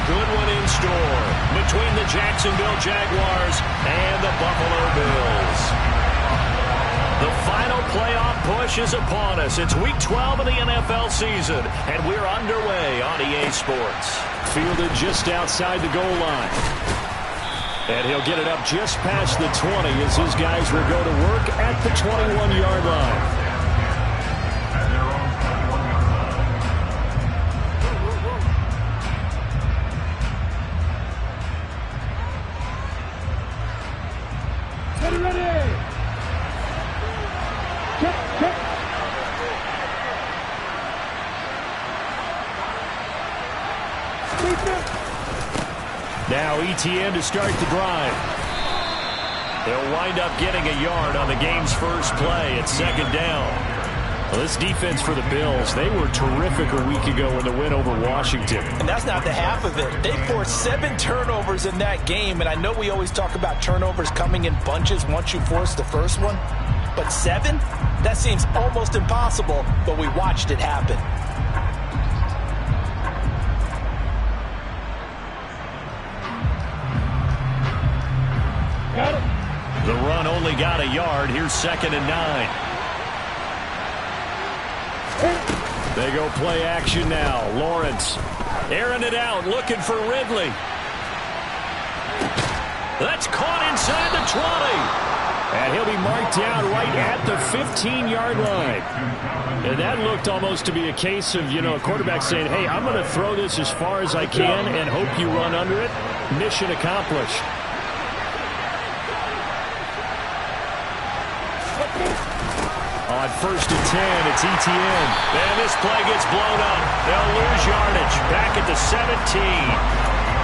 good one in store between the Jacksonville Jaguars and the Buffalo Bills. The final playoff push is upon us. It's Week 12 of the NFL season, and we're underway on EA Sports. Fielded just outside the goal line. And he'll get it up just past the 20 as his guys will go to work at the 21-yard line. Now ETN to start the drive. They'll wind up getting a yard on the game's first play at second down. Well, this defense for the Bills, they were terrific a week ago in the win over Washington. And that's not the half of it. They forced 7 turnovers in that game, and I know we always talk about turnovers coming in bunches once you force the first one, but 7? That seems almost impossible, but we watched it happen. The run only got a yard. Here's 2nd and 9. They go play action now. Lawrence airing it out, looking for Ridley. That's caught inside the 20. And he'll be marked down right at the 15-yard line. And that looked almost to be a case of, a quarterback saying, hey, I'm going to throw this as far as I can and hope you run under it. Mission accomplished. On 1st and 10, it's ETN. And this play gets blown up. They'll lose yardage. Back at the 17.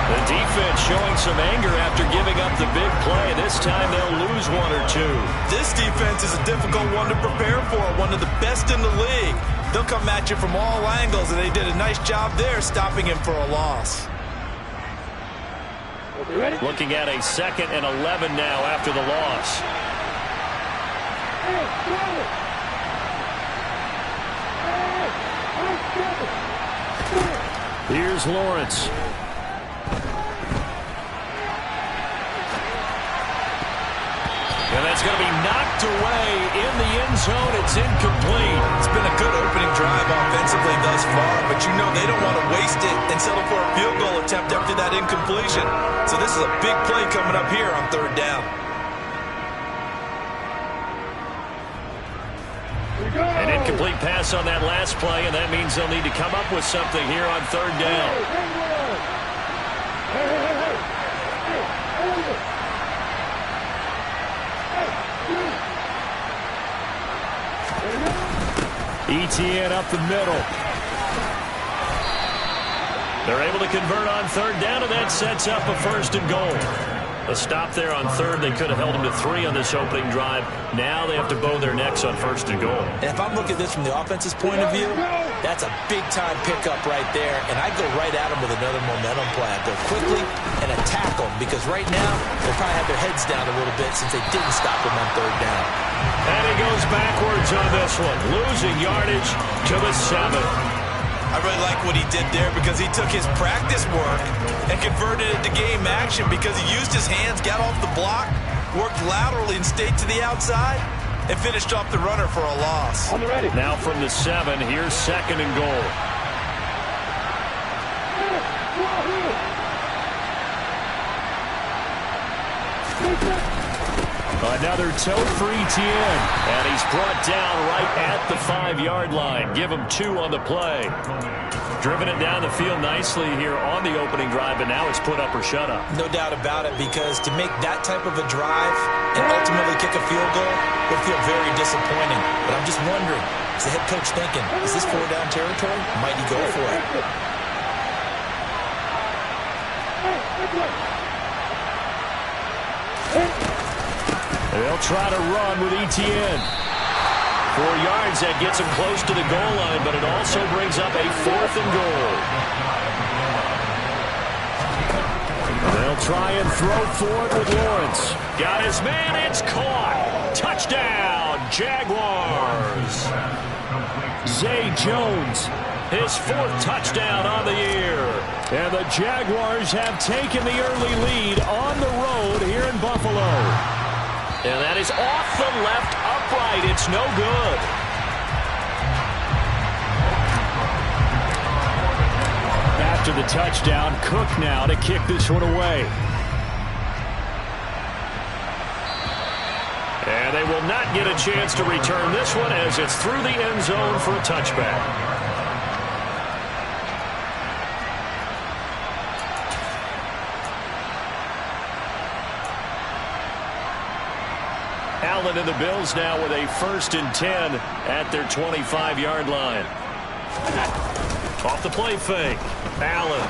The defense showing some anger after giving up the big play. This time they'll lose 1 or 2. This defense is a difficult one to prepare for. One of the best in the league. They'll come at you from all angles, and they did a nice job there stopping him for a loss. Looking at a 2nd and 11 now after the loss. Here's Lawrence. And that's going to be knocked away in the end zone. It's incomplete. It's been a good opening drive offensively thus far, but they don't want to waste it and settle for a field goal attempt after that incompletion. So this is a big play coming up here on 3rd down. An incomplete pass on that last play, and that means they'll need to come up with something here on 3rd down. ETN up the middle. They're able to convert on 3rd down, and that sets up a 1st and goal. A stop there on 3rd. They could have held them to 3 on this opening drive. Now they have to bow their necks on 1st and goal. And if I'm looking at this from the offense's point of view, that's a big-time pickup right there. And I go right at them with another momentum play. I go quickly and attack them because right now they'll probably have their heads down a little bit since they didn't stop them on 3rd down. And he goes backwards on this one, losing yardage to the 7. I really like what he did there because he took his practice work and converted it to game action because he used his hands, got off the block, worked laterally and stayed to the outside, and finished off the runner for a loss. Now from the 7, here's 2nd and goal. Another toe for ETN. And he's brought down right at the 5-yard line. Give him 2 on the play. Driven it down the field nicely here on the opening drive, but now it's put up or shut up. No doubt about it, because to make that type of a drive and ultimately kick a field goal would feel very disappointing. But I'm just wondering, is the head coach thinking, is this 4-down territory? Might he go for it? They'll try to run with ETN. 4 yards, that gets him close to the goal line, but it also brings up a 4th and goal. They'll try and throw for it with Lawrence. Got his man, it's caught. Touchdown, Jaguars. Zay Jones, his 4th touchdown on the year. And the Jaguars have taken the early lead on the road here in Buffalo. And that is off the left upright. It's no good. After the touchdown, Cook now to kick this one away. And they will not get a chance to return this one as it's through the end zone for a touchback. Allen and the Bills now with a 1st and 10 at their 25-yard line. Off the play fake. Allen.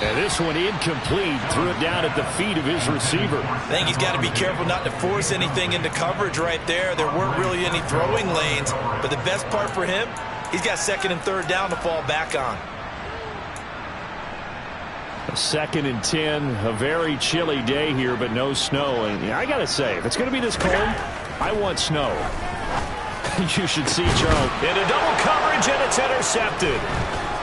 And this one incomplete. Threw it down at the feet of his receiver. I think he's got to be careful not to force anything into coverage right there. There weren't really any throwing lanes. But the best part for him, he's got 2nd and 3rd down to fall back on. A 2nd and 10. A very chilly day here, but no snow. And I got to say, if it's going to be this cold, I want snow. You should see Charles. Into double coverage, and it's intercepted.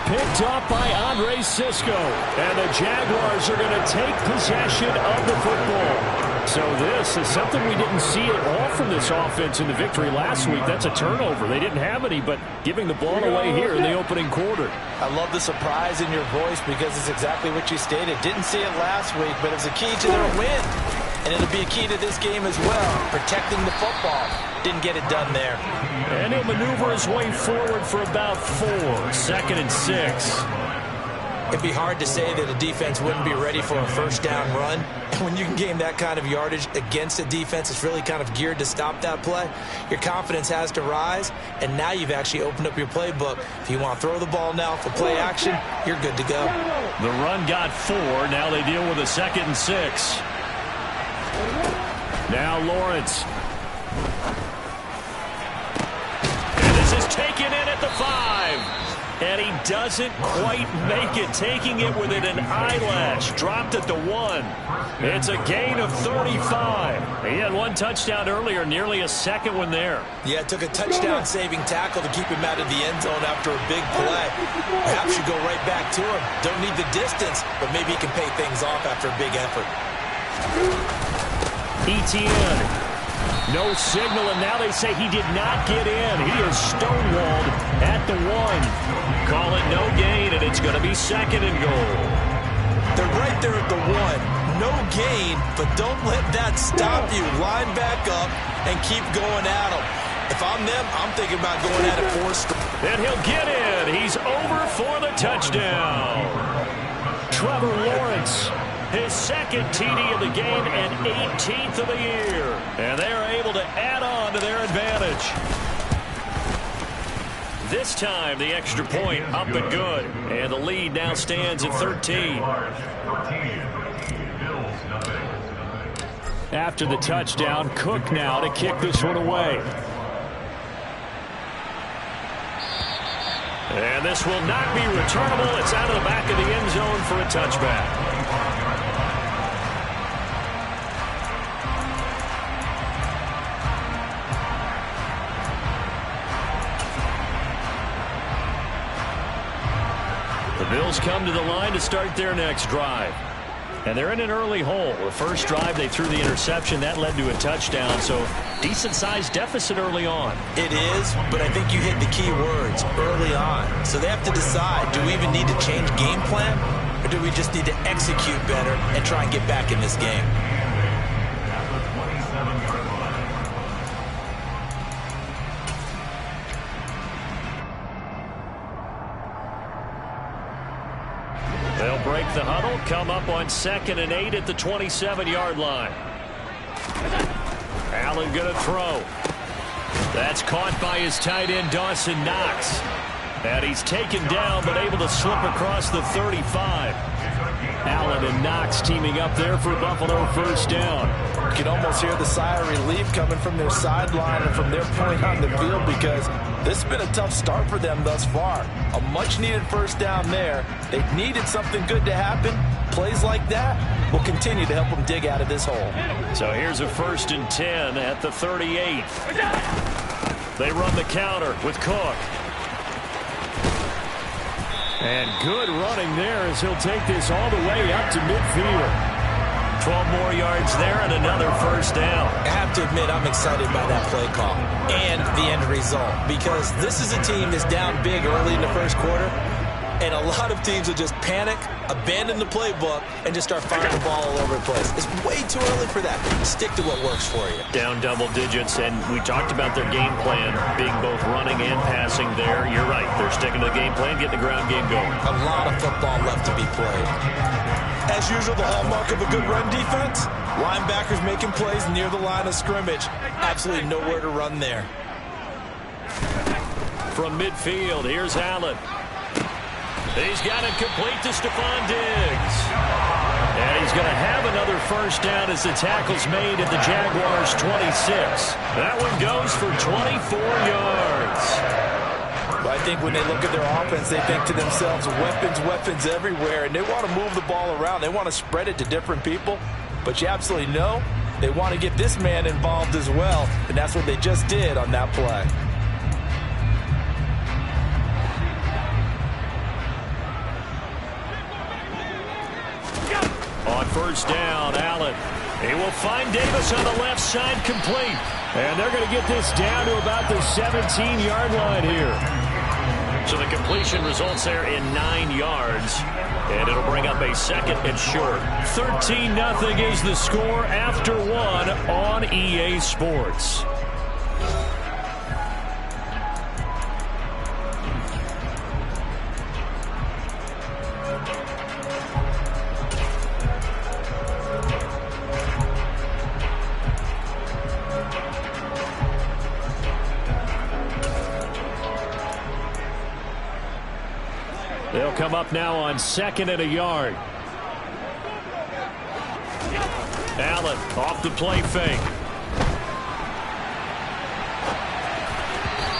Picked off by Andre Cisco. And the Jaguars are going to take possession of the football. So this is something we didn't see at all from this offense in the victory last week. That's a turnover. They didn't have any, but giving the ball away here in the opening quarter. I love the surprise in your voice because it's exactly what you stated. Didn't see it last week, but it's a key to their win. And it'll be a key to this game as well, protecting the football. Didn't get it done there. And he'll maneuver his way forward for about 4. 2nd and 6. It'd be hard to say that a defense wouldn't be ready for a 1st down run. And when you can gain that kind of yardage against a defense that's really kind of geared to stop that play, your confidence has to rise. And now you've actually opened up your playbook. If you want to throw the ball now for play action, you're good to go. The run got 4. Now they deal with a 2nd and 6. Now Lawrence. And this is taken in at the 5. And he doesn't quite make it, taking it within an eyelash. Dropped at the 1. It's a gain of 35. He had 1 touchdown earlier, nearly a 2nd one there. Yeah, it took a touchdown-saving tackle to keep him out of the end zone after a big play. Perhaps you go right back to him. Don't need the distance, but maybe he can pay things off after a big effort. ETN. No signal, and now they say he did not get in. He is stonewalled at the 1. Call it no gain, and it's going to be 2nd and goal. They're right there at the 1. No gain, but don't let that stop you. Line back up and keep going at them. If I'm them, I'm thinking about going at it 4 straight. And he'll get in. He's over for the touchdown. Trevor Lawrence. His 2nd TD of the game and 18th of the year. And they are able to add on to their advantage. This time, the extra point up and good. And the lead now stands at 13. After the touchdown, Cook now to kick this one away. And this will not be returnable. It's out of the back of the end zone for a touchback. The Bills come to the line to start their next drive. And they're in an early hole. The first drive, they threw the interception. That led to a touchdown. So decent-sized deficit early on. It is, but I think you hit the key words, early on. So they have to decide, do we even need to change game plan? Or do we just need to execute better and try and get back in this game? They'll break the huddle, come up on 2nd and 8 at the 27-yard line. Allen going to throw. That's caught by his tight end, Dawson Knox. And he's taken down, but able to slip across the 35. Allen and Knox teaming up there for Buffalo 1st down. You can almost hear the sigh of relief coming from their sideline and from their point on the field because this has been a tough start for them thus far. A much-needed 1st down there. They needed something good to happen. Plays like that will continue to help them dig out of this hole. So here's a 1st and 10 at the 38. They run the counter with Cook. And good running there as he'll take this all the way up to midfield. 12 more yards there and another first down. I have to admit, I'm excited by that play call and the end result, because this is a team that's down big early in the first quarter, and a lot of teams will just panic, abandon the playbook, and just start firing the ball all over the place. It's way too early for that. Stick to what works for you. Down double digits, and we talked about their game plan being both running and passing there. You're right. They're sticking to the game plan, getting the ground game going. A lot of football left to be played. As usual, the hallmark of a good run defense, linebackers making plays near the line of scrimmage. Absolutely nowhere to run there. From midfield, here's Allen. He's got it complete to Stephon Diggs. And he's going to have another first down as the tackle's made at the Jaguars' 26. That one goes for 24 yards. Well, I think when they look at their offense, they think to themselves, weapons everywhere, and they want to move the ball around. They want to spread it to different people, but you absolutely know they want to get this man involved as well, and that's what they just did on that play. On first down, Allen. He will find Davis on the left side, complete. And they're going to get this down to about the 17-yard line here. So the completion results there in 9 yards. And it'll bring up a second and short. 13-0 is the score after one on EA Sports. They'll come up now on 2nd and a yard. Allen off the play fake.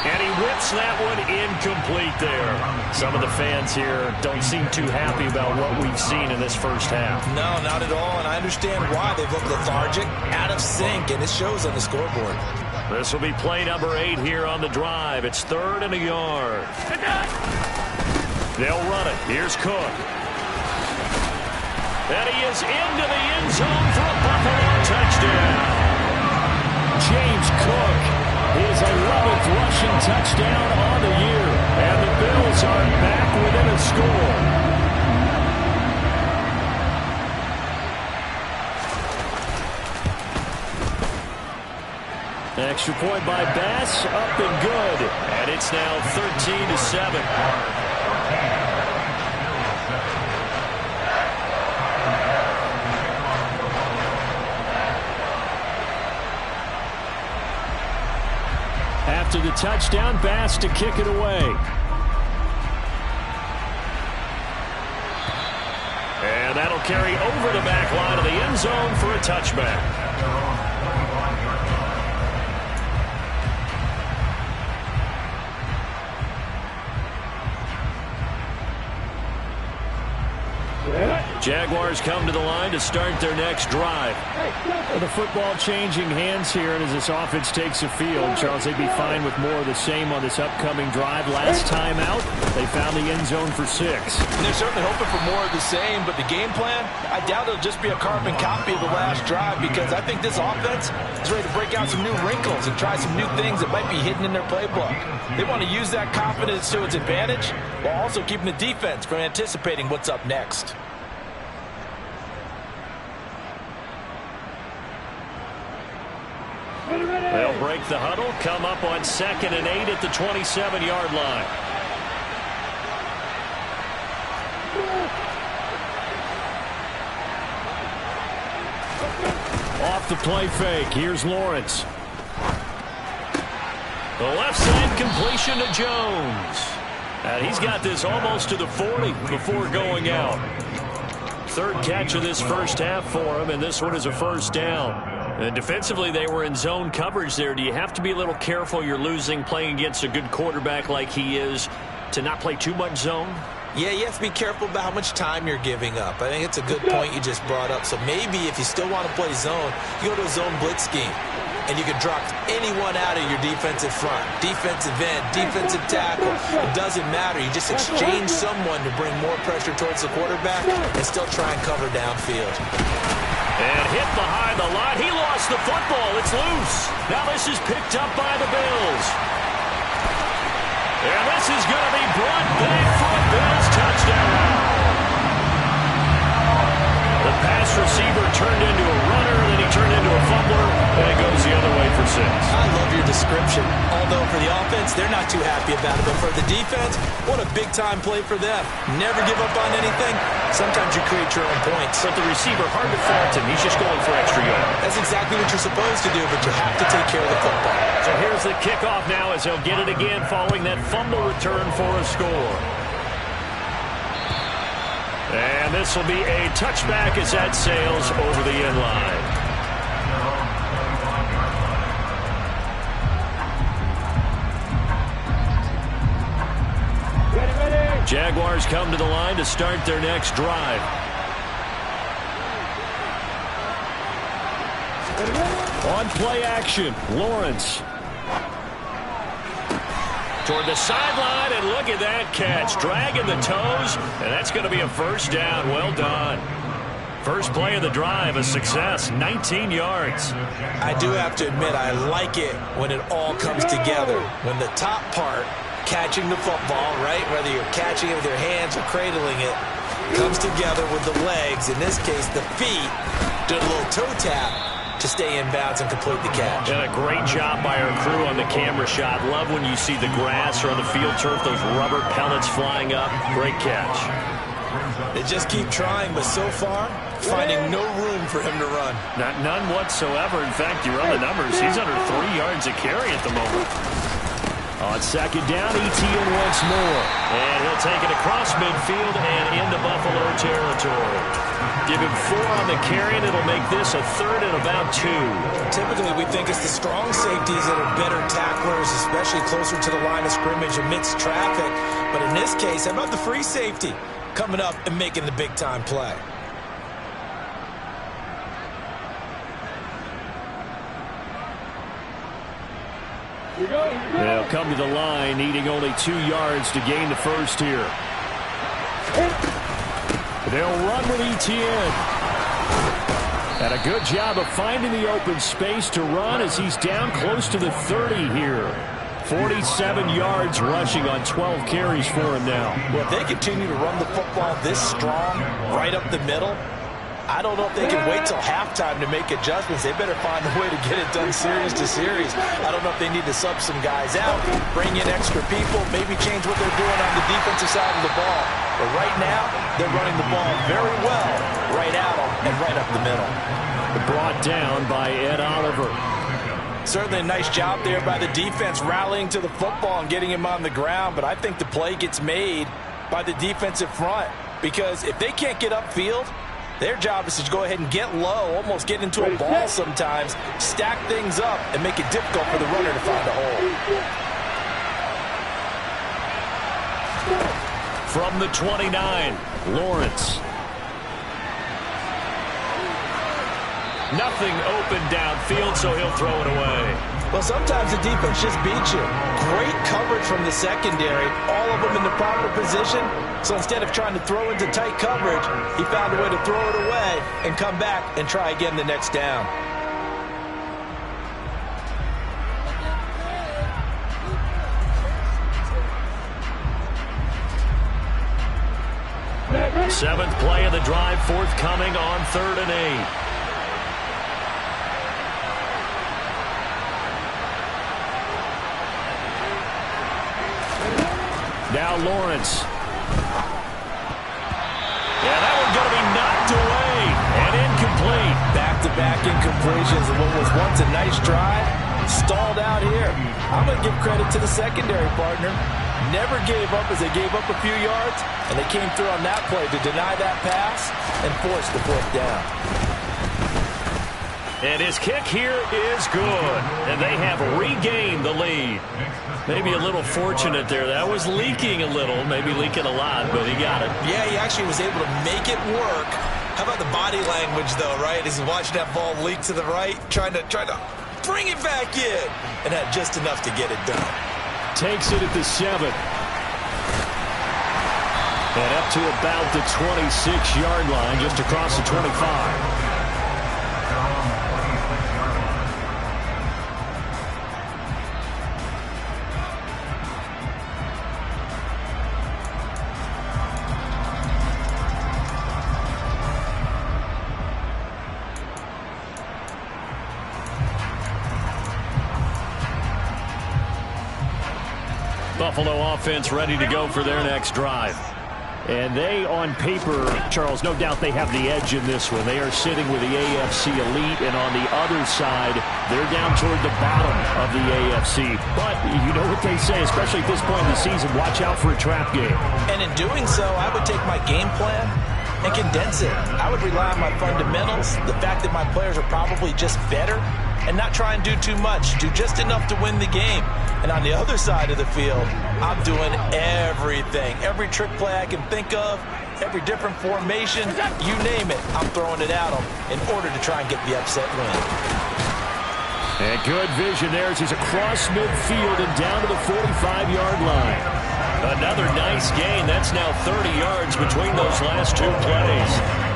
And he whips that one incomplete there. Some of the fans here don't seem too happy about what we've seen in this first half. No, not at all, and I understand why. They've looked lethargic, out of sync, and it shows on the scoreboard. This will be play number 8 here on the drive. It's 3rd and a yard. They'll run it. Here's Cook. And he is into the end zone for a Buffalo touchdown. James Cook, his 11th rushing touchdown on the year. And the Bills are back within a score. Extra point by Bass, up and good. And it's now 13-7. After the touchdown, Bass to kick it away. And that'll carry over the back line of the end zone for a touchback. Jaguars come to the line to start their next drive. The football changing hands here, and as this offense takes the field, Charles, they'd be fine with more of the same on this upcoming drive. Last time out, they found the end zone for 6. And they're certainly hoping for more of the same, but the game plan, I doubt it'll just be a carbon copy of the last drive, because I think this offense is ready to break out some new wrinkles and try some new things that might be hidden in their playbook. They want to use that confidence to its advantage while also keeping the defense from anticipating what's up next. They'll break the huddle, come up on 2nd and 8 at the 27-yard line. Off the play fake, here's Lawrence. The left side completion to Jones. And he's got this almost to the 40 before going out. 3rd catch of this first half for him, and this one is a first down. And defensively, they were in zone coverage there. Do you have to be a little careful? You're losing, playing against a good quarterback like he is, to not play too much zone? Yeah, you have to be careful about how much time you're giving up. I think it's a good point you just brought up. So maybe if you still want to play zone, you go to a zone blitz scheme. And you can drop anyone out of your defensive front. Defensive end, defensive tackle. It doesn't matter. You just exchange someone to bring more pressure towards the quarterback and still try and cover downfield. And hit behind the line. He lost the football. It's loose. Now this is picked up by the Bills. And this is going to be brought back for a Bills touchdown. The pass receiver turned into a runner, then he turned into a fumbler, and it goes the other way for 6. I love your description. Although for the offense, they're not too happy about it. But for the defense, what a big-time play for them. Never give up on anything. Sometimes you create your own points. But the receiver, hard to fault him. He's just going for extra yards. That's exactly what you're supposed to do, but you have to take care of the football. So here's the kickoff now as he'll get it again following that fumble return for a score. And this will be a touchback as that sails over the end line. Jaguars come to the line to start their next drive. On play action, Lawrence. Toward the sideline, and look at that catch. Dragging the toes, and that's going to be a first down. Well done. First play of the drive, a success, 19 yards. I do have to admit, I like it when it all comes together. When the top part, catching the football, right, whether you're catching it with your hands or cradling it, comes together with the legs, in this case the feet, did a little toe tap to stay in bounds and complete the catch. And a great job by our crew on the camera shot. Love when you see the grass or on the field turf, those rubber pellets flying up. Great catch. They just keep trying, but so far, finding no room for him to run. None whatsoever. In fact, you run the numbers. He's under 3 yards a carry at the moment. On second down, ETN once more. And he'll take it across midfield and into Buffalo territory. Give him 4 on the carry, and it'll make this a 3rd and about 2. Typically, we think it's the strong safeties that are better tacklers, especially closer to the line of scrimmage amidst traffic. But in this case, how about the free safety coming up and making the big-time play? They'll come to the line, needing only 2 yards to gain the first here. They'll run with ETN. And a good job of finding the open space to run as he's down close to the 30 here. 47 yards rushing on 12 carries for him now. Well, if they continue to run the football this strong, right up the middle, I don't know if they can wait till halftime to make adjustments. They better find a way to get it done series to series. I don't know if they need to sub some guys out, bring in extra people, maybe change what they're doing on the defensive side of the ball. But right now, they're running the ball very well, right at them and right up the middle. Brought down by Ed Oliver. Certainly a nice job there by the defense rallying to the football and getting him on the ground, but I think the play gets made by the defensive front because if they can't get upfield, their job is to go ahead and get low, almost get into a ball sometimes, stack things up, and make it difficult for the runner to find a hole. From the 29, Lawrence. Nothing open downfield, so he'll throw it away. Well, sometimes the defense just beats you. Great coverage from the secondary, all of them in the proper position. So instead of trying to throw into tight coverage, he found a way to throw it away and come back and try again the next down. Seventh play of the drive forthcoming on 3rd and 8. Now Lawrence. Yeah, that one's going to be knocked away and incomplete. Back-to-back incompletions of what was once a nice drive, stalled out here. I'm going to give credit to the secondary partner. Never gave up as they gave up a few yards, and they came through on that play to deny that pass and force the 4th down. And his kick here is good, and they have regained the lead. Maybe a little fortunate there. That was leaking a little, maybe leaking a lot, but he got it. Yeah, he actually was able to make it work. How about the body language, though, right? As he's watching that ball leak to the right, trying to bring it back in, and had just enough to get it done. Takes it at the 7. And up to about the 26-yard line, just across the 25. Buffalo offense ready to go for their next drive. And they, on paper, Charles, no doubt they have the edge in this one. They are sitting with the AFC elite, and on the other side, they're down toward the bottom of the AFC. But you know what they say, especially at this point in the season, watch out for a trap game. And in doing so, I would take my game plan and condense it. I would rely on my fundamentals, the fact that my players are probably just better, and not try and do too much, do just enough to win the game. And on the other side of the field, I'm doing everything. Every trick play I can think of, every different formation, you name it, I'm throwing it at them in order to try and get the upset win. And good vision there as he's across midfield and down to the 45-yard line. Another nice gain. That's now 30 yards between those last two plays.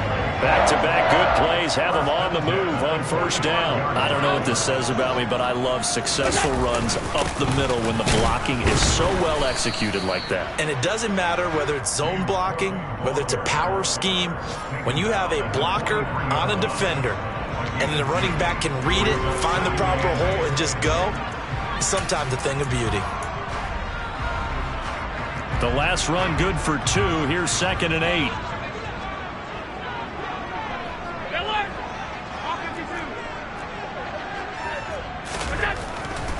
Back-to-back good plays have them on the move on first down. I don't know what this says about me, but I love successful runs up the middle when the blocking is so well executed like that. And it doesn't matter whether it's zone blocking, whether it's a power scheme. When you have a blocker on a defender and the running back can read it, find the proper hole, and just go, it's sometimes a thing of beauty. The last run good for 2. Here's 2nd and 8.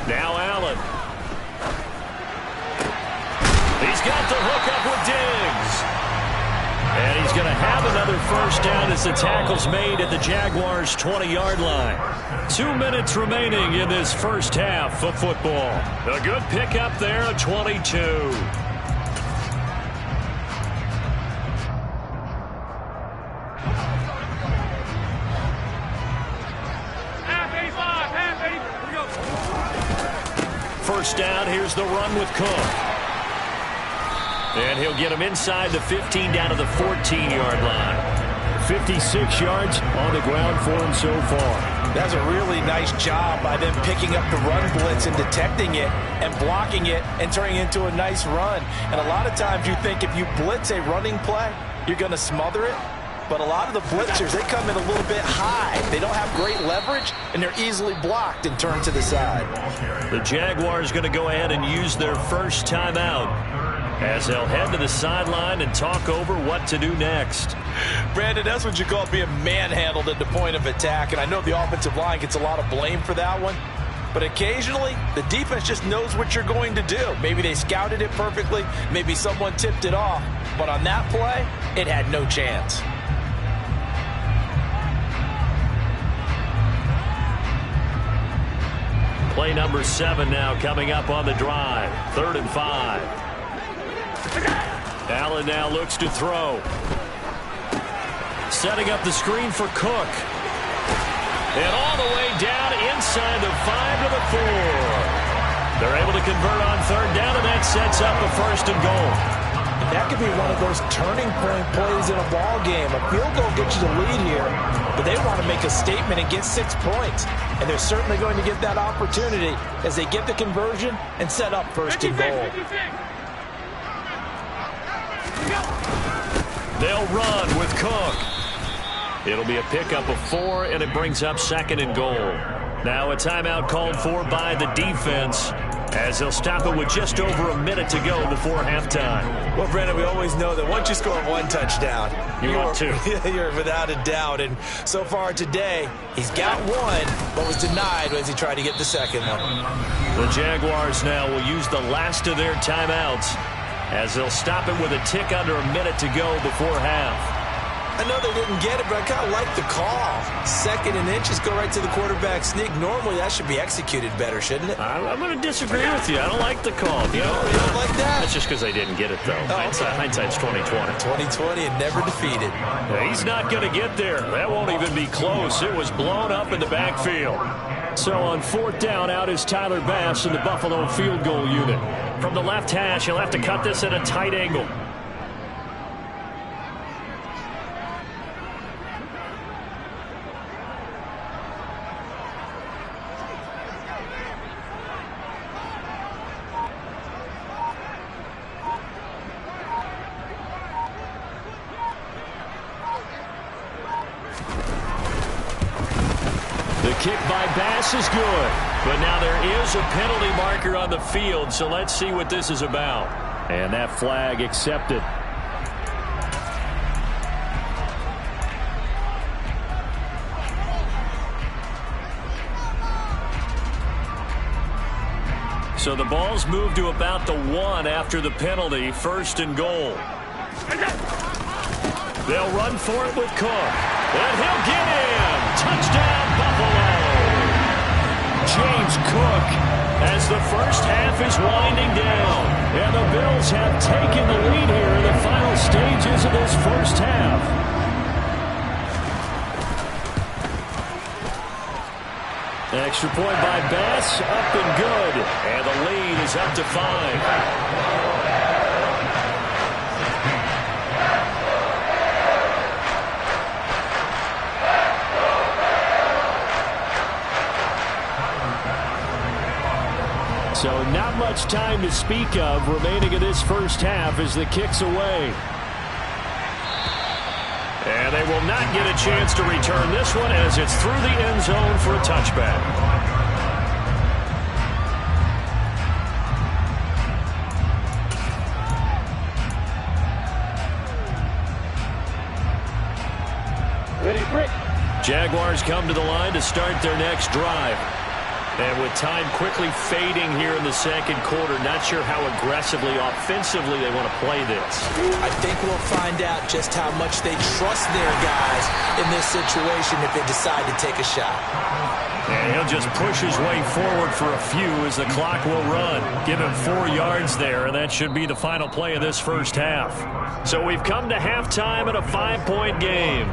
Now Allen. He's got the hook up with Diggs. And he's going to have another first down as the tackle's made at the Jaguars' 20-yard line. 2 minutes remaining in this first half of football. A good pickup there, a 22. First down, here's the run with Cook. And he'll get him inside the 15 down to the 14-yard line. 56 yards on the ground for him so far. That's a really nice job by them picking up the run blitz and detecting it and blocking it and turning it into a nice run. And a lot of times you think if you blitz a running play, you're going to smother it. But a lot of the blitzers, they come in a little bit high. They don't have great leverage, and they're easily blocked and turned to the side. The Jaguars going to go ahead and use their first timeout as they'll head to the sideline and talk over what to do next. Brandon, that's what you call being manhandled at the point of attack, and I know the offensive line gets a lot of blame for that one. But occasionally, the defense just knows what you're going to do. Maybe they scouted it perfectly. Maybe someone tipped it off. But on that play, it had no chance. Play number 7 now coming up on the drive. 3rd and 5. Allen now looks to throw. Setting up the screen for Cook. And all the way down inside the 5 to the 4. They're able to convert on 3rd down, and that sets up a 1st and goal. That could be one of those turning point plays in a ball game. A field goal gets you the lead here, but they want to make a statement and get 6 points. And they're certainly going to get that opportunity as they get the conversion and set up 1st and goal. They'll run with Cook. It'll be a pickup of 4, and it brings up 2nd and goal. Now a timeout called for by the defense, as they'll stop it with just over a minute to go before halftime. Well, Brandon, we always know that once you score 1 touchdown, you're without a doubt. And so far today, he's got 1, but was denied as he tried to get the 2nd one. The Jaguars now will use the last of their timeouts, as they'll stop it with a tick under a minute to go before half. I know they didn't get it, but I kind of like the call. 2nd and inches, go right to the quarterback sneak. Normally, that should be executed better, shouldn't it? I'm going to disagree with you. I don't like the call. You don't like that? That's just because they didn't get it, though. Hindsight's 20/20. 20/20 and never defeated. He's not going to get there. That won't even be close. It was blown up in the backfield. So on 4th down, out is Tyler Bass in the Buffalo field goal unit. From the left hash, he'll have to cut this at a tight angle. The kick by Bass is good, but now there is a penalty marker on the field, so let's see what this is about. And that flag accepted. So the ball's moved to about the 1 after the penalty, 1st and goal. They'll run for it with Cook, and he'll get in. Touchdown, Buffalo. James Cook, as the first half is winding down, and the Bills have taken the lead here in the final stages of this first half. Extra point by Bass, up and good, and the lead is up to 5. So not much time to speak of remaining in this first half as the kick's away. And they will not get a chance to return this one as it's through the end zone for a touchback. Jaguars come to the line to start their next drive. And with time quickly fading here in the second quarter, not sure how aggressively, offensively they want to play this. I think we'll find out just how much they trust their guys in this situation if they decide to take a shot. And he'll just push his way forward for a few as the clock will run. Give him 4 yards there, and that should be the final play of this first half. So we've come to halftime in a 5-point game.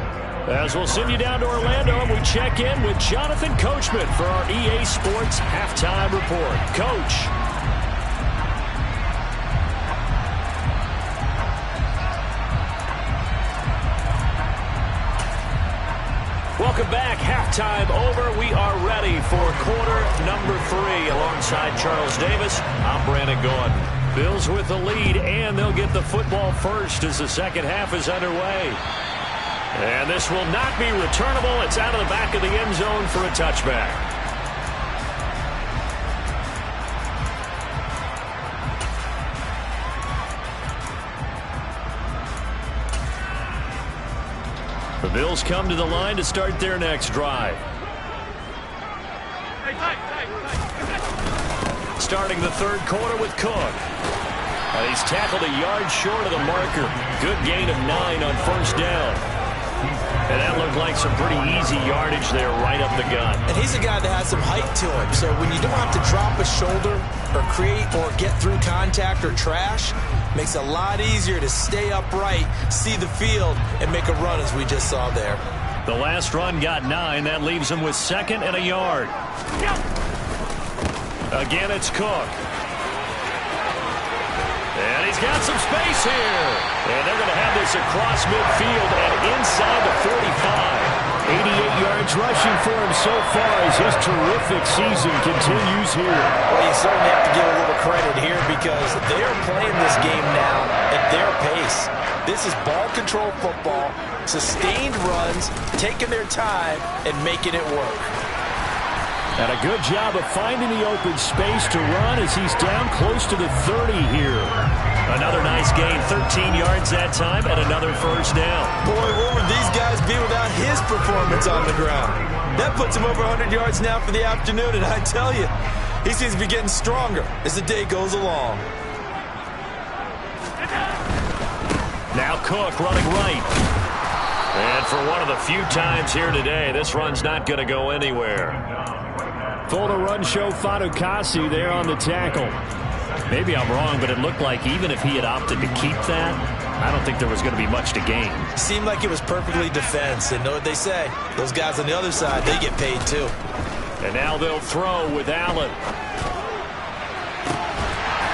As we'll send you down to Orlando, and we check in with Jonathan Coachman for our EA Sports Halftime Report. Coach. Welcome back. Halftime over. We are ready for quarter number 3. Alongside Charles Davis, I'm Brandon Gordon. Bills with the lead, and they'll get the football first as the second half is underway. And this will not be returnable. It's out of the back of the end zone for a touchback. The Bills come to the line to start their next drive. Starting the third quarter with Cook. He's tackled a yard short of the marker. Good gain of 9 on first down. And that looked like some pretty easy yardage there right up the gut. And he's a guy that has some height to him. So when you don't have to drop a shoulder or create or get through contact or trash, makes it a lot easier to stay upright, see the field, and make a run as we just saw there. The last run got 9. That leaves him with 2nd and a yard. Again, it's Cook. And he's got some space here. And they're going to have this across midfield and inside the 45. 88 yards rushing for him so far as his terrific season continues here. Well, you certainly have to give a little credit here because they're playing this game now at their pace. This is ball control football, sustained runs, taking their time, and making it work. And a good job of finding the open space to run as he's down close to the 30 here. Another nice gain, 13 yards that time, and another first down. Boy, what would these guys be without his performance on the ground? That puts him over 100 yards now for the afternoon, and I tell you, he seems to be getting stronger as the day goes along. Now Cook running right. And for one of the few times here today. This run's not going to go anywhere. Full to run show Fatukasi there on the tackle. Maybe I'm wrong, but it looked like even if he had opted to keep that, I don't think there was going to be much to gain. Seemed like it was perfectly defense. And know what they say? Those guys on the other side, they get paid too. And now they'll throw with Allen.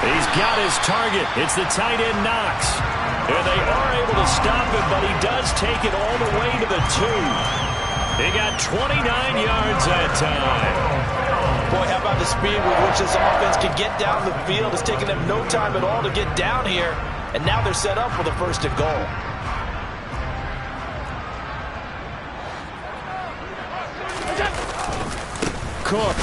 He's got his target. It's the tight end Knox. And they are able to stop him, but he does take it all the way to the 2. He got 29 yards that time. Boy, how about the speed with which this offense can get down the field? It's taken them no time at all to get down here. And now they're set up for the 1st and goal. Cook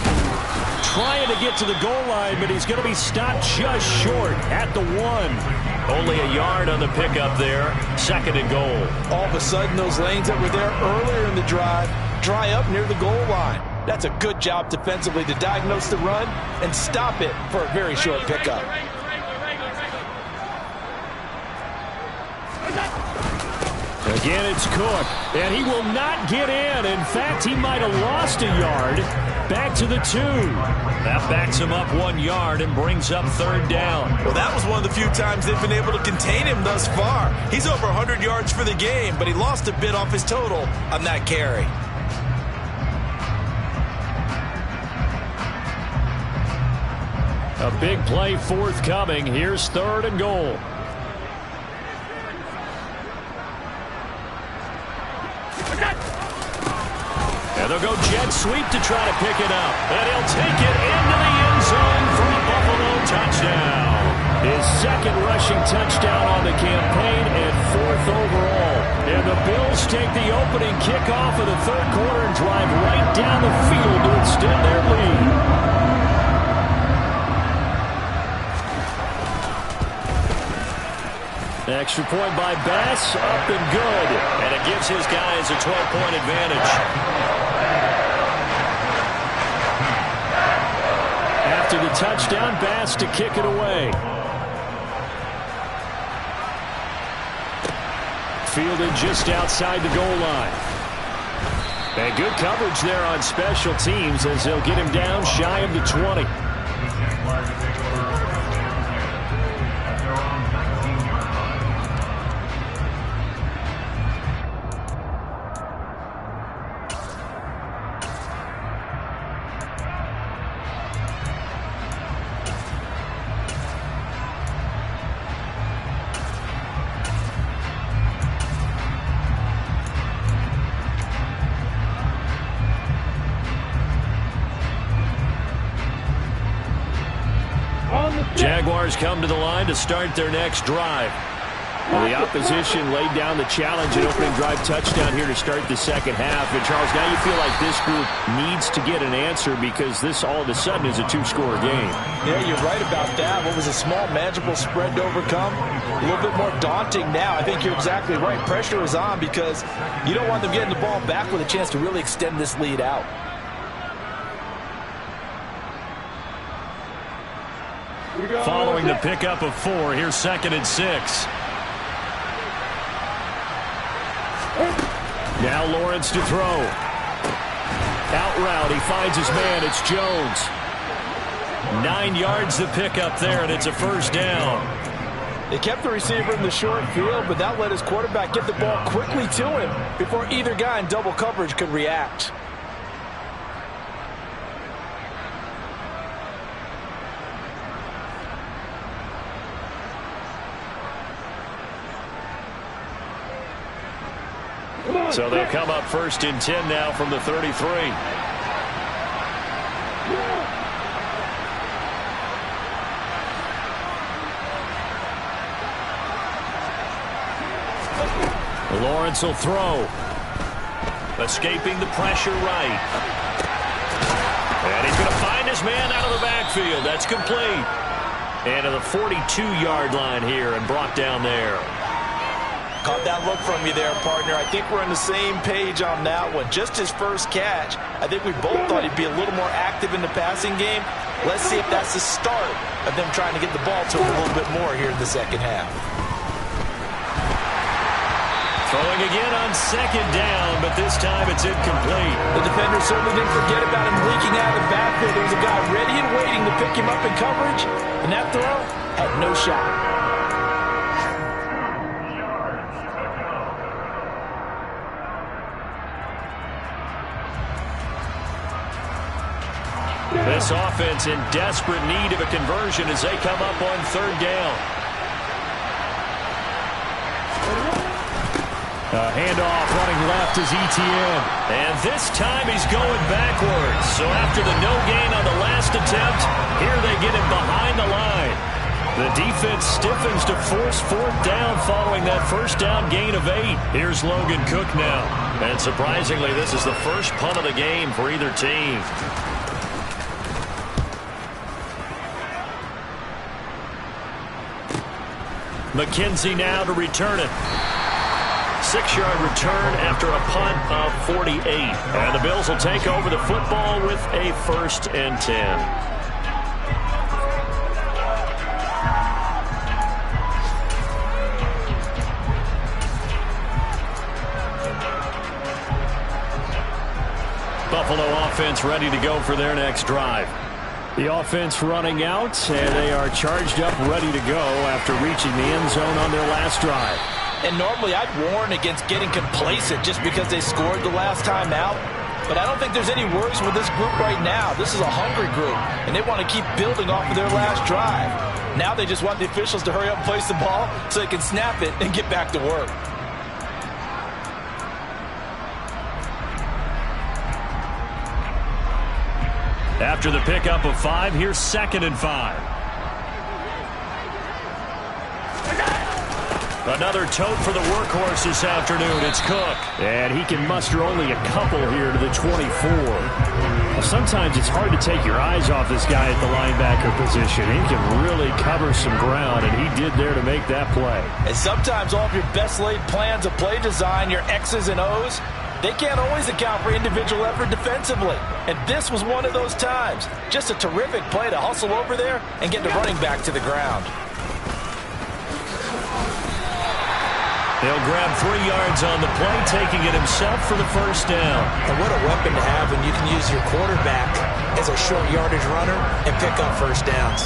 trying to get to the goal line, but he's going to be stopped just short at the 1. Only a yard on the pickup there. 2nd and goal. All of a sudden, those lanes that were there earlier in the drive dry up near the goal line. That's a good job defensively to diagnose the run and stop it for a very short pickup. Again, it's Cook, and he will not get in. In fact, he might have lost a yard. Back to the 2. That backs him up 1 yard and brings up 3rd down. Well, that was one of the few times they've been able to contain him thus far. He's over 100 yards for the game, but he lost a bit off his total on that carry. A big play forthcoming. Here's 3rd and goal. And they'll go jet sweep to try to pick it up. And he'll take it into the end zone for a Buffalo touchdown. His 2nd rushing touchdown on the campaign and 4th overall. And the Bills take the opening kickoff of the 3rd quarter and drive right down the field to extend their lead. Extra point by Bass, up and good. And it gives his guys a 12-point advantage. After the touchdown, Bass to kick it away. Fielded just outside the goal line. And good coverage there on special teams as they'll get him down shy of the 20. Jaguars come to the line to start their next drive. Well, the opposition laid down the challenge and opening drive touchdown here to start the 2nd half. And, Charles, now you feel like this group needs to get an answer because this all of a sudden is a 2-score game. Yeah, you're right about that. What was a small, manageable spread to overcome? A little bit more daunting now. I think you're exactly right. Pressure is on because you don't want them getting the ball back with a chance to really extend this lead out. Following the pickup of 4, here's 2nd and 6. Now Lawrence to throw. Out route, he finds his man. It's Jones. 9 yards the pickup there, and it's a 1st down. They kept the receiver in the short field, but that let his quarterback get the ball quickly to him before either guy in double coverage could react. So they'll come up 1st and 10 now from the 33. Lawrence will throw. Escaping the pressure right. And he's going to find his man out of the backfield. That's complete. And to the 42-yard line here and brought down there. Caught that look from you there, partner. I think we're on the same page on that one. Just his first catch. I think we both thought he'd be a little more active in the passing game. Let's see if that's the start of them trying to get the ball to him a little bit more here in the 2nd half. Throwing again on second down, but this time it's incomplete. The defender certainly didn't forget about him leaking out of the backfield. There was a guy ready and waiting to pick him up in coverage, and that throw had no shot. This offense in desperate need of a conversion as they come up on third down. A handoff running left is ETN. And this time he's going backwards. So after the no gain on the last attempt, here they get him behind the line. The defense stiffens to force fourth down following that first down gain of 8. Here's Logan Cook now. And surprisingly, this is the first punt of the game for either team. McKenzie now to return it. 6-yard return after a punt of 48. And the Bills will take over the football with a 1st and 10. Buffalo offense ready to go for their next drive. The offense running out, and they are charged up, ready to go after reaching the end zone on their last drive. And normally I'd warn against getting complacent just because they scored the last time out. But I don't think there's any worries with this group right now. This is a hungry group, and they want to keep building off of their last drive. Now they just want the officials to hurry up and place the ball so they can snap it and get back to work. After the pickup of 5, here's 2nd and 5. Another tote for the workhorse this afternoon. It's Cook. And he can muster only a couple here to the 24. Well, sometimes it's hard to take your eyes off this guy at the linebacker position. He can really cover some ground, and he did there to make that play. And sometimes all of your best laid plans of play design, your X's and O's, they can't always account for individual effort defensively. And this was one of those times. Just a terrific play to hustle over there and get the running back to the ground. He'll grab 3 yards on the play, taking it himself for the first down. And what a weapon to have when you can use your quarterback as a short yardage runner and pick up first downs.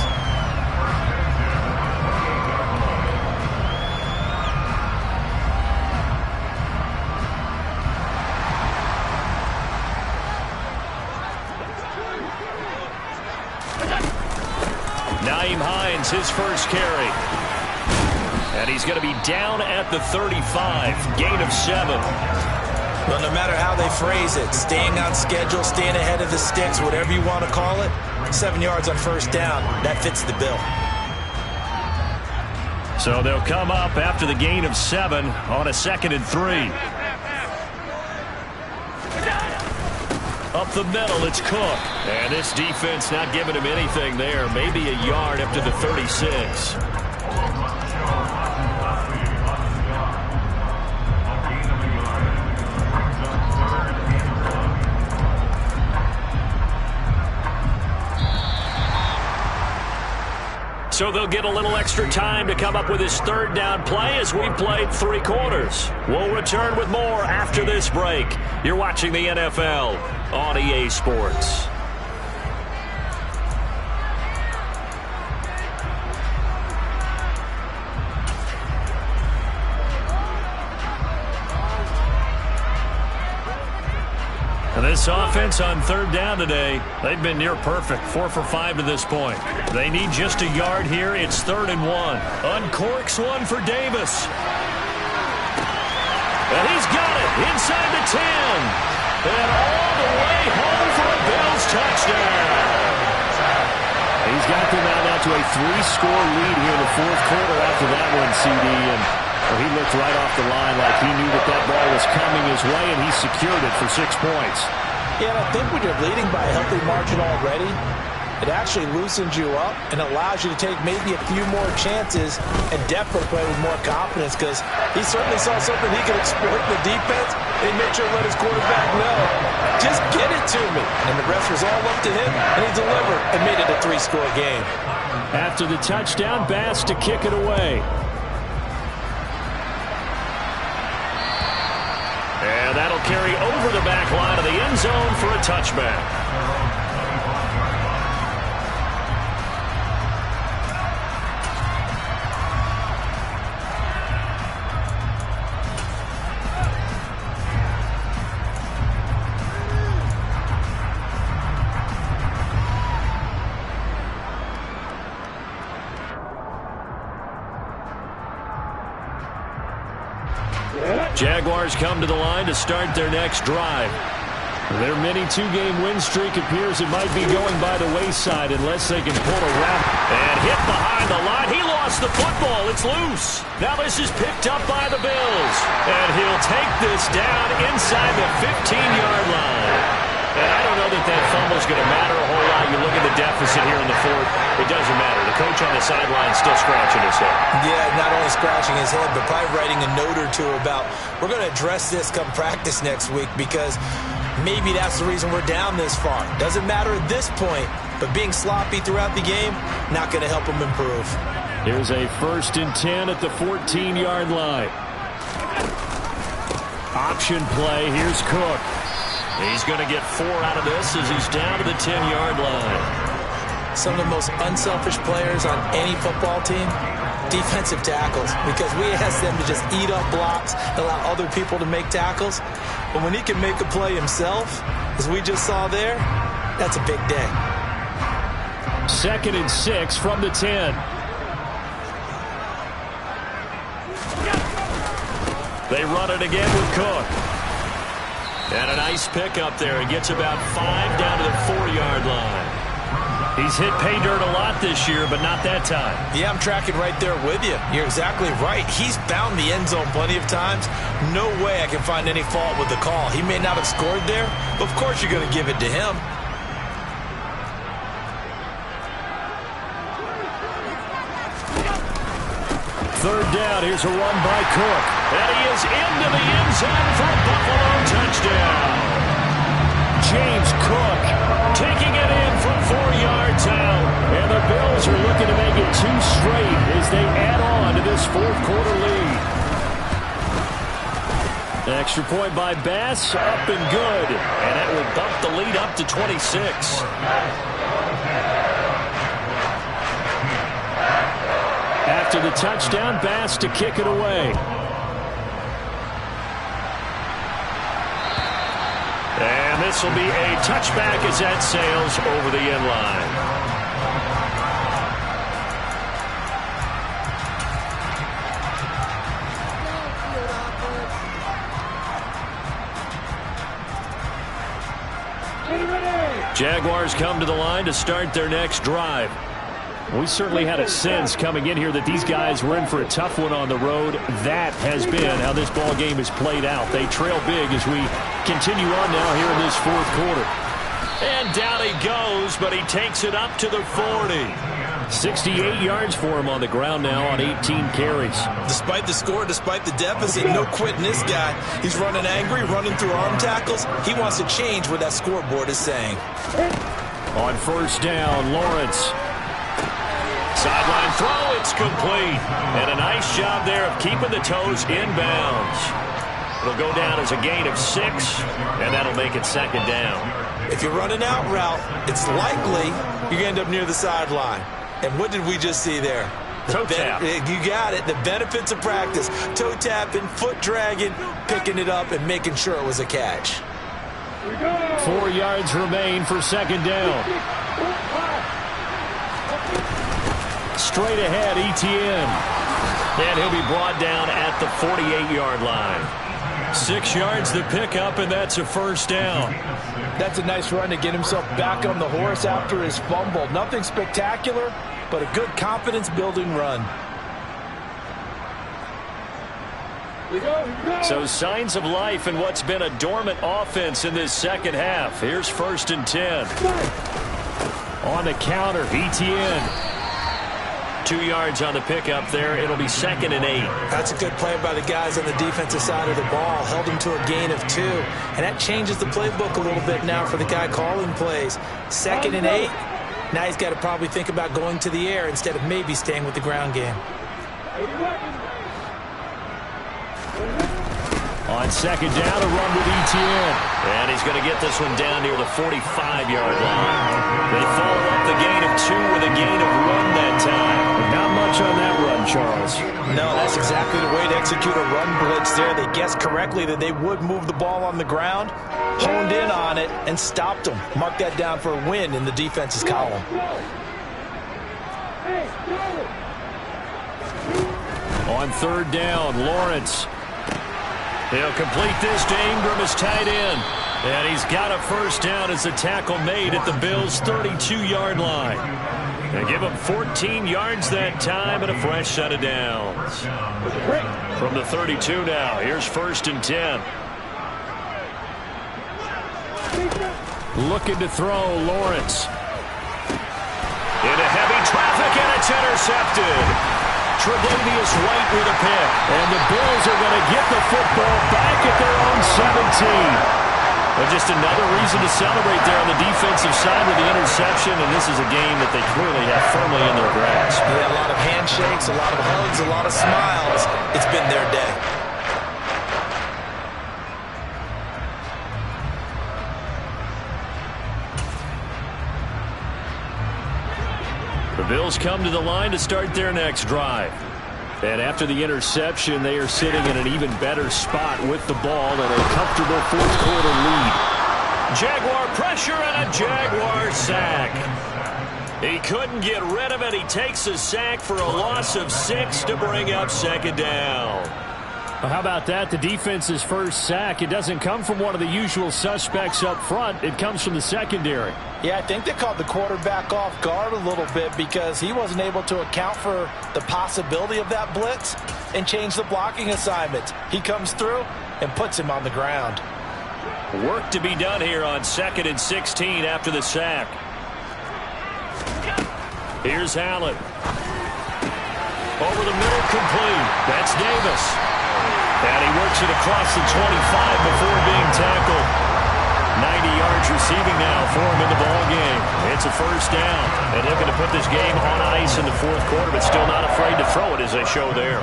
Nyheim Hines, his first carry. And he's going to be down at the 35, gain of 7. Well, no matter how they phrase it, staying on schedule, staying ahead of the sticks, whatever you want to call it, 7 yards on first down, that fits the bill. So they'll come up after the gain of 7 on a 2nd and 3. Up the middle, it's Cook. And this defense not giving him anything there. Maybe a yard up to the 36. So they'll get a little extra time to come up with his 3rd down play as we played 3 quarters. We'll return with more after this break. You're watching the NFL on EA Sports. And this offense on 3rd down today, they've been near perfect, 4 for 5 to this point. They need just a yard here. It's 3rd and 1. Uncorks one for Davis. And he's got it inside the 10. And all the way home for a Bills touchdown. He's got them out to a 3-score lead here in the 4th quarter after that one, CD. And well, he looked right off the line like he knew that ball was coming his way, and he secured it for 6 points. Yeah, and I think when you're leading by a healthy margin already, it actually loosens you up and allows you to take maybe a few more chances and definitely play with more confidence, because he certainly saw something he could exploit in the defense, and he made sure to let his quarterback know, just get it to me. And the rest was all up to him, and he delivered and made it a 3-score game. After the touchdown, Bass to kick it away. carry over the back line of the end zone for a touchback. Jaguars come to the line to start their next drive. Their mini two-game win streak appears it might be going by the wayside unless they can pull a wrap. And hit behind the line. He lost the football. It's loose. Now this is picked up by the Bills. And he'll take this down inside the 15-yard line. And I don't know that that fumble's going to matter a whole lot. You look at the deficit here in the fourth. It doesn't matter. The coach on the sideline is still scratching his head. Yeah, not only scratching his head, but probably writing a note or two about, we're going to address this come practice next week because maybe that's the reason we're down this far. Doesn't matter at this point, but being sloppy throughout the game, not going to help him improve. Here's a 1st and 10 at the 14-yard line. Option play. Here's Cook. He's going to get 4 out of this as he's down to the 10-yard line. Some of the most unselfish players on any football team, defensive tackles, because we ask them to just eat up blocks, allow other people to make tackles. But when he can make a play himself, as we just saw there, that's a big day. 2nd and 6 from the 10. They run it again with Cook. And a nice pickup there. He gets about 5 down to the 4-yard line. He's hit pay dirt a lot this year, but not that time. Yeah, I'm tracking right there with you. You're exactly right. He's found the end zone plenty of times. No way I can find any fault with the call. He may not have scored there, but of course you're going to give it to him. Third down. Here's a run by Cook. And he is into the end zone for a Buffalo touchdown. James Cook taking it in from 4 yards out. And the Bills are looking to make it 2 straight as they add on to this fourth-quarter lead. Extra point by Bass, up and good. And that will bump the lead up to 26. After the touchdown, Bass to kick it away. And this will be a touchback as that sails over the end line. Jaguars come to the line to start their next drive. We certainly had a sense coming in here that these guys were in for a tough one on the road. That has been how this ball game has played out. They trail big as we continue on now here in this fourth quarter. And down he goes, but he takes it up to the 40. 68 yards for him on the ground now on 18 carries. Despite the score, despite the deficit, no quitting this guy. He's running angry, running through arm tackles. He wants to change what that scoreboard is saying. On 1st down, Lawrence. Sideline throw, it's complete. And a nice job there of keeping the toes inbounds. It'll go down as a gain of 6, and that'll make it 2nd down. If you run an out route, it's likely you're going to end up near the sideline. And what did we just see there? Toe tap. You got it. The benefits of practice. Toe tapping, foot dragging, picking it up, and making sure it was a catch. 4 yards remain for 2nd down. Straight ahead, ETN. And he'll be brought down at the 48-yard line. 6 yards the pickup, and that's a 1st down. That's a nice run to get himself back on the horse after his fumble. Nothing spectacular, but a good confidence-building run. So signs of life in what's been a dormant offense in this second half. Here's 1st and 10. On the counter, ETN. 2 yards on the pickup there. It'll be 2nd and 8. That's a good play by the guys on the defensive side of the ball. Held him to a gain of 2. And that changes the playbook a little bit now for the guy calling plays. 2nd and 8. Now he's got to probably think about going to the air instead of maybe staying with the ground game. On second down, a run with Etienne. And he's going to get this one down near the 45-yard line. They follow up the gain of 2 with a gain of 1 that time. Not much on that run, Charles. No, that's exactly the way to execute a run blitz there. They guessed correctly that they would move the ball on the ground, honed in on it, and stopped them. Mark that down for a win in the defense's column. On third down, Lawrence. He'll complete this to Ingram as tight end. And he's got a first down as the tackle made at the Bills' 32-yard line. They give him 14 yards that time and a fresh set of downs. From the 32 now, here's 1st and 10. Looking to throw, Lawrence. Into heavy traffic, and it's intercepted. Tre'Davious White with a pick. And the Bills are going to get the football back at their own 17. But just another reason to celebrate there on the defensive side with the interception, and this is a game that they clearly have firmly in their grasp. Yeah, a lot of handshakes, a lot of hugs, a lot of smiles. It's been their day. The Bills come to the line to start their next drive. And after the interception, they are sitting in an even better spot with the ball and a comfortable fourth-quarter lead. Jaguar pressure and a Jaguar sack. He couldn't get rid of it. He takes a sack for a loss of 6 to bring up second down. Well, how about that? The defense's first sack. It doesn't come from one of the usual suspects up front. It comes from the secondary. Yeah, I think they caught the quarterback off guard a little bit because he wasn't able to account for the possibility of that blitz and change the blocking assignments. He comes through and puts him on the ground. Work to be done here on 2nd and 16 after the sack. Here's Allen. Over the middle, complete. That's Davis. And he works it across the 25 before being tackled. 90 yards receiving now for him in the ball game. It's a first down. And looking to put this game on ice in the fourth quarter, but still not afraid to throw it as they show there.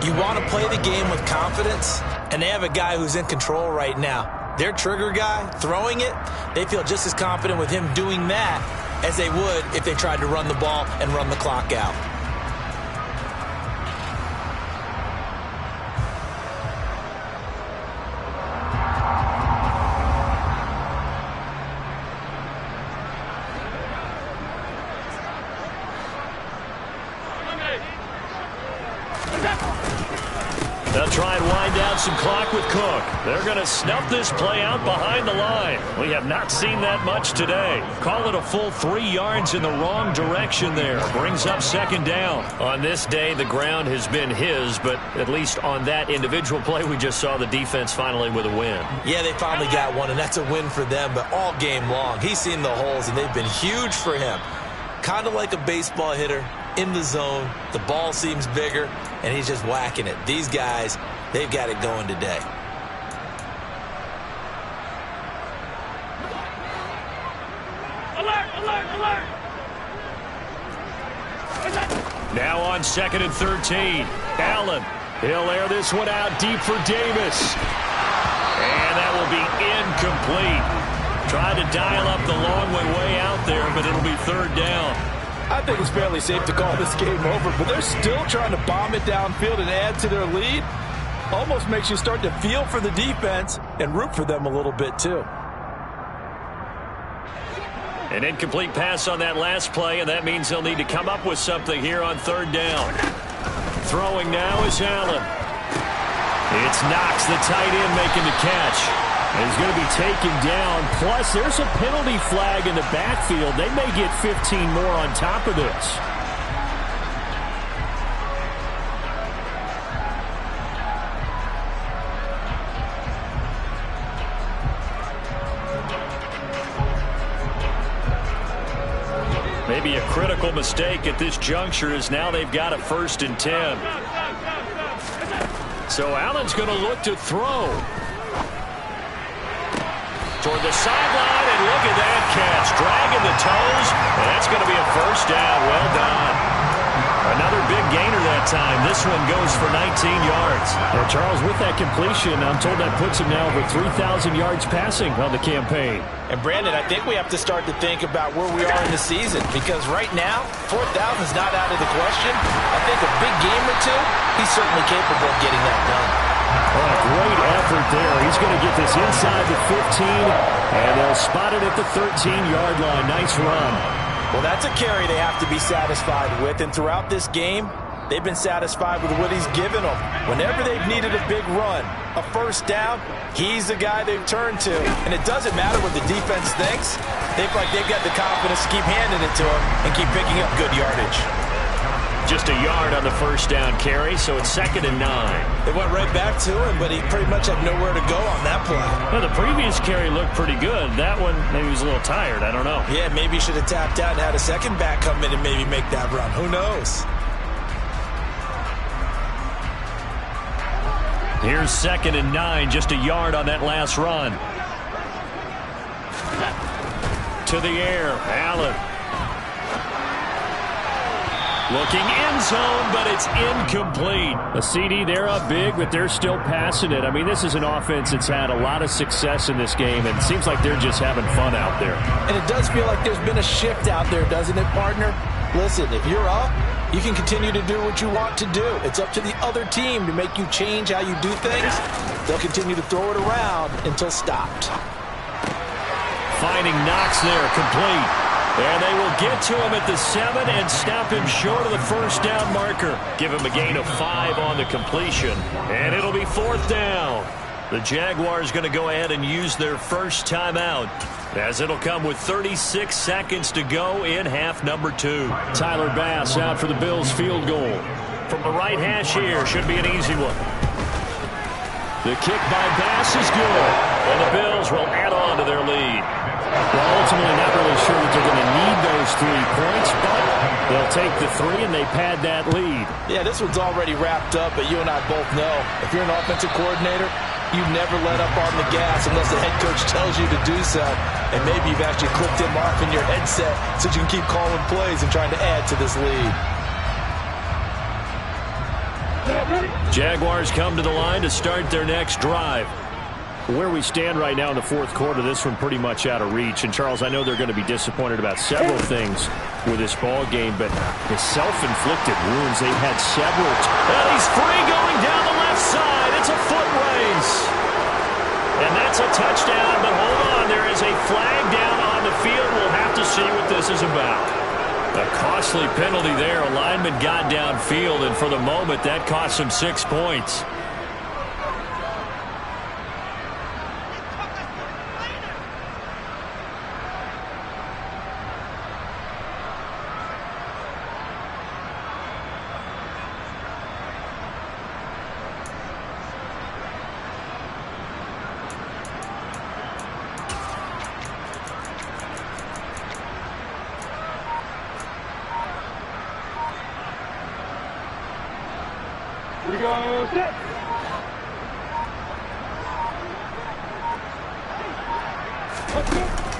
You want to play the game with confidence, and they have a guy who's in control right now. Their trigger guy, throwing it, they feel just as confident with him doing that as they would if they tried to run the ball and run the clock out. They'll try and wind down some clock with Cook. They're going to snuff this play out behind the line. We have not seen that much today. Call it a full 3 yards in the wrong direction there. Brings up second down. On this day, the ground has been his, but at least on that individual play, we just saw the defense finally with a win. Yeah, they finally got one, and that's a win for them, but all game long, he's seen the holes, and they've been huge for him. Kind of like a baseball hitter in the zone. The ball seems bigger, and he's just whacking it. These guys, they've got it going today. Alert, alert, alert. Now on 2nd and 13. Allen. He'll air this one out deep for Davis. And that will be incomplete. Tried to dial up the long way out there, but it'll be third down. I think it's fairly safe to call this game over, but they're still trying to bomb it downfield and add to their lead. Almost makes you start to feel for the defense and root for them a little bit too. An incomplete pass on that last play, and that means they'll need to come up with something here on third down. Throwing now is Allen. It's Knox, the tight end, making the catch. He's going to be taken down. Plus, there's a penalty flag in the backfield. They may get 15 more on top of this. Maybe a critical mistake at this juncture is now they've got a 1st and 10. So Allen's going to look to throw. Toward the sideline, and look at that catch. Dragging the toes, and that's going to be a first down. Well done. Another big gainer that time. This one goes for 19 yards. And Charles, with that completion, I'm told that puts him now over 3,000 yards passing on the campaign. And Brandon, I think we have to start to think about where we are in the season, because right now, 4,000 is not out of the question. I think a big game or two, he's certainly capable of getting that done. Oh, great effort there. He's going to get this inside the 15, and they'll spot it at the 13-yard line. Nice run. Well, that's a carry they have to be satisfied with, and throughout this game, they've been satisfied with what he's given them. Whenever they've needed a big run, a first down, he's the guy they've turned to. And it doesn't matter what the defense thinks. They feel like they've got the confidence to keep handing it to him and keep picking up good yardage. Just a yard on the first down carry, so it's 2nd and 9. They went right back to him, but he pretty much had nowhere to go on that play. Well, the previous carry looked pretty good. That one, maybe he was a little tired. I don't know. Yeah, maybe he should have tapped out and had a second back come in and maybe make that run. Who knows? Here's 2nd and 9, just a yard on that last run. To the air, Allen. Looking end zone, but it's incomplete. A CD, they're up big, but they're still passing it. I mean, this is an offense that's had a lot of success in this game, and it seems like they're just having fun out there. And it does feel like there's been a shift out there, doesn't it, partner? Listen, if you're up, you can continue to do what you want to do. It's up to the other team to make you change how you do things. They'll continue to throw it around until stopped. Finding Knox there, complete. And they will get to him at the 7 and stop him short of the first down marker. Give him a gain of 5 on the completion. And it'll be 4th down. The Jaguars going to go ahead and use their first timeout, as it'll come with 36 seconds to go in half number 2. Tyler Bass out for the Bills field goal. From the right hash here, should be an easy one. The kick by Bass is good, and the Bills will add on to their lead. Well, ultimately not really sure that they're going to need those 3 points, but they'll take the 3 and they pad that lead. Yeah, this one's already wrapped up, but you and I both know if you're an offensive coordinator, you never let up on the gas unless the head coach tells you to do so. And maybe you've actually clicked him off in your headset so you can keep calling plays and trying to add to this lead. Jaguars come to the line to start their next drive. Where we stand right now in the 4th quarter, this one pretty much out of reach. And, Charles, I know they're going to be disappointed about several things with this ball game, but the self-inflicted wounds, they've had several. And he's free going down the left side. It's a foot race. And that's a touchdown, but hold on. There is a flag down on the field. We'll have to see what this is about. A costly penalty there. A lineman got downfield, and for the moment, that cost him 6 points.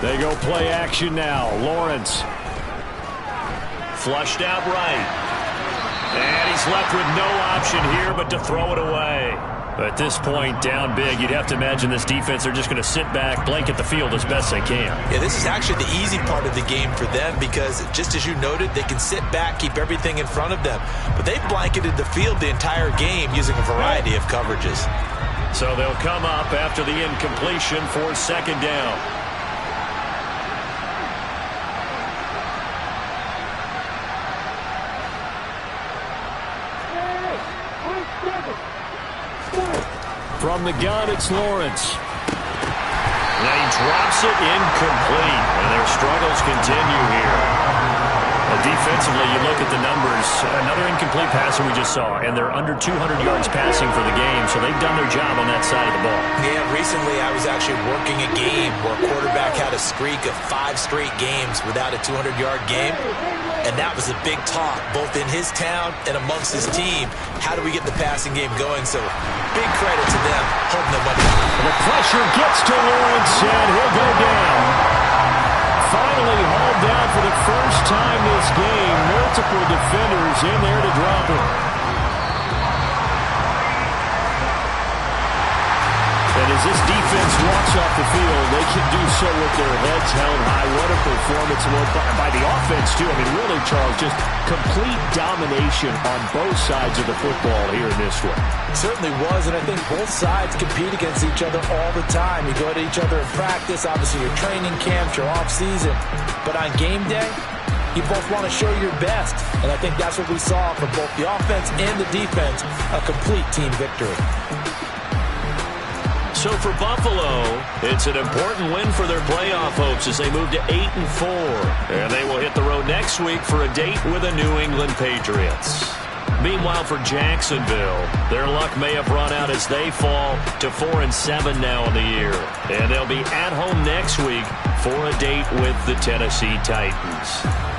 They go play action now. Lawrence. Flushed out right. And he's left with no option here but to throw it away. At this point, down big, you'd have to imagine this defense, they're just going to sit back, blanket the field as best they can. Yeah, this is actually the easy part of the game for them because, just as you noted, they can sit back, keep everything in front of them. But they've blanketed the field the entire game using a variety of coverages. So they'll come up after the incompletion for 2nd down. From the gun, it's Lawrence. Now he drops it incomplete, and their struggles continue here. Defensively, you look at the numbers. Another incomplete pass that we just saw, and they're under 200 yards passing for the game, so they've done their job on that side of the ball. Yeah, recently I was actually working a game where a quarterback had a streak of 5 straight games without a 200-yard game, and that was a big talk, both in his town and amongst his team. How do we get the passing game going? So big credit to them, holding them up. The pressure gets to Lawrence, and he'll go down. Finally hauled pulled down for the first time this game. Multiple defenders in there to drop him. And as this defense walks off the field, they can do so with their heads held high. What a performance by the offense, too. I mean, really, Charles, just complete domination on both sides of the football here in this one. It certainly was, and I think both sides compete against each other all the time. You go to each other in practice, obviously your training camps, your off-season. But on game day, you both want to show your best. And I think that's what we saw from both the offense and the defense, a complete team victory. So for Buffalo, it's an important win for their playoff hopes as they move to 8-4. And they will hit the road next week for a date with the New England Patriots. Meanwhile, for Jacksonville, their luck may have run out as they fall to 4-7 now in the year. And they'll be at home next week for a date with the Tennessee Titans.